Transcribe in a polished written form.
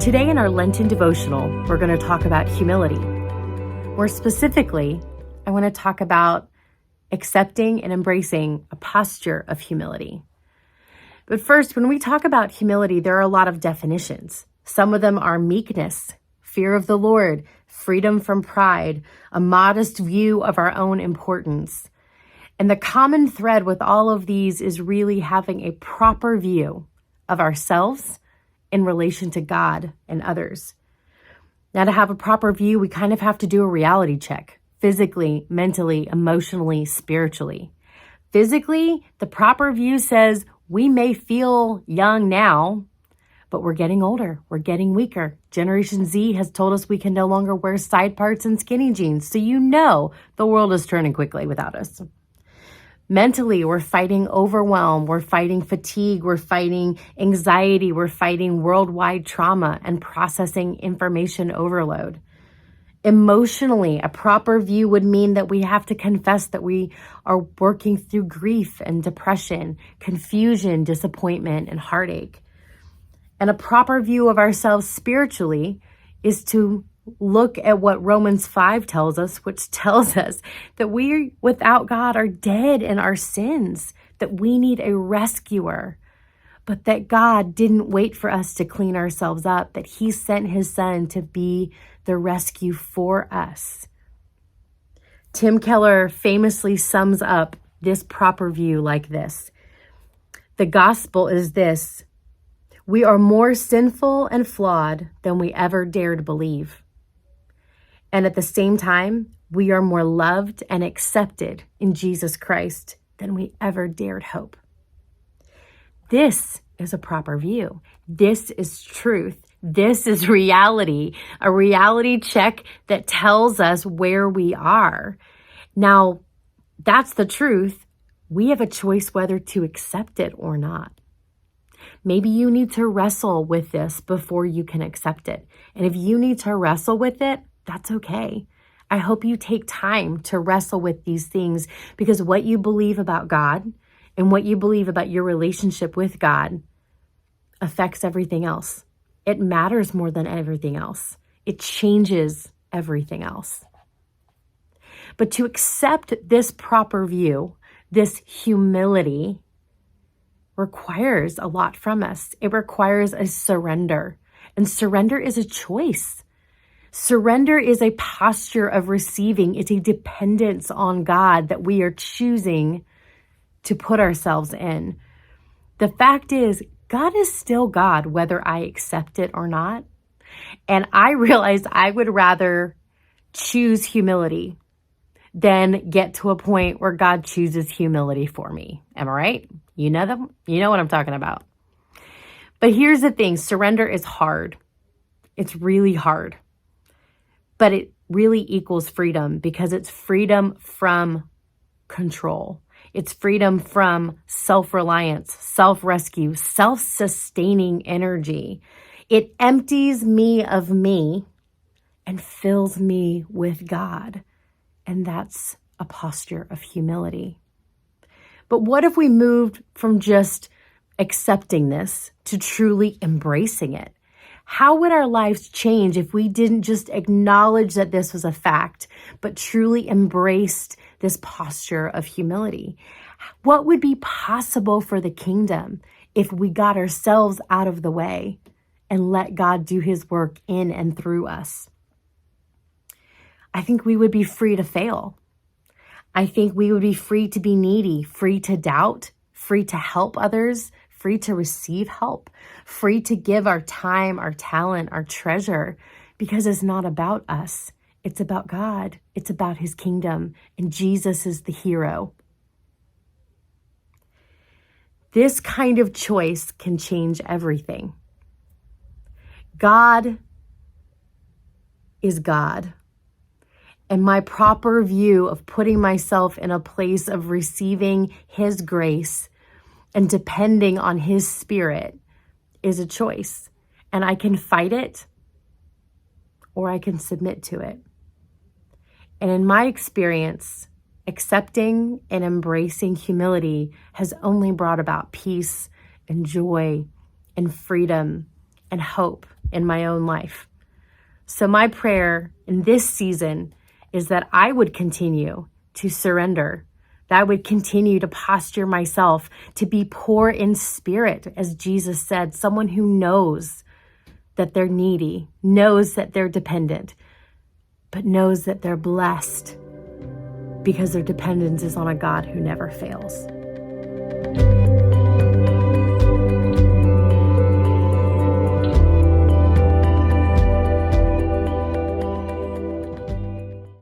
Today in our Lenten Devotional, we're going to talk about humility. More specifically, I want to talk about accepting and embracing a posture of humility. But first, when we talk about humility, there are a lot of definitions. Some of them are meekness, fear of the Lord, freedom from pride, a modest view of our own importance. And the common thread with all of these is really having a proper view of ourselves in relation to God and others. Now, to have a proper view, we kind of have to do a reality check, physically, mentally, emotionally, spiritually. Physically, the proper view says we may feel young now, but we're getting older, we're getting weaker. Generation Z has told us we can no longer wear side parts and skinny jeans, so you know the world is turning quickly without us. Mentally, we're fighting overwhelm, we're fighting fatigue, we're fighting anxiety, we're fighting worldwide trauma and processing information overload. Emotionally, a proper view would mean that we have to confess that we are working through grief and depression, confusion, disappointment, and heartache. And a proper view of ourselves spiritually is to look at what Romans 5 tells us, which tells us that we, without God, are dead in our sins, that we need a rescuer, but that God didn't wait for us to clean ourselves up, that He sent His Son to be the rescue for us. Tim Keller famously sums up this proper view like this: the gospel is this: we are more sinful and flawed than we ever dared believe. And at the same time, we are more loved and accepted in Jesus Christ than we ever dared hope. This is a proper view. This is truth. This is reality, a reality check that tells us where we are. Now, that's the truth. We have a choice whether to accept it or not. Maybe you need to wrestle with this before you can accept it. And if you need to wrestle with it, that's okay. I hope you take time to wrestle with these things, because what you believe about God and what you believe about your relationship with God affects everything else. It matters more than everything else. It changes everything else. But to accept this proper view, this humility, requires a lot from us. It requires a surrender. And surrender is a choice. Surrender is a posture of receiving. It's a dependence on God that we are choosing to put ourselves in. The fact is, God is still God, whether I accept it or not. And I realized I would rather choose humility than get to a point where God chooses humility for me. Am I right? You know them? You know what I'm talking about. But here's the thing, surrender is hard. It's really hard. But it really equals freedom, because it's freedom from control. It's freedom from self-reliance, self-rescue, self-sustaining energy. It empties me of me and fills me with God. And that's a posture of humility. But what if we moved from just accepting this to truly embracing it? How would our lives change if we didn't just acknowledge that this was a fact, but truly embraced this posture of humility? What would be possible for the kingdom if we got ourselves out of the way and let God do His work in and through us? I think we would be free to fail. I think we would be free to be needy, free to doubt, free to help others, free to receive help, free to give our time, our talent, our treasure, because it's not about us. It's about God. It's about His kingdom, and Jesus is the hero. This kind of choice can change everything. God is God. And my proper view of putting myself in a place of receiving His grace and depending on His Spirit is a choice. And I can fight it or I can submit to it. And in my experience, accepting and embracing humility has only brought about peace and joy and freedom and hope in my own life. So my prayer in this season is that I would continue to surrender, that I would continue to posture myself to be poor in spirit, as Jesus said, someone who knows that they're needy, knows that they're dependent, but knows that they're blessed because their dependence is on a God who never fails.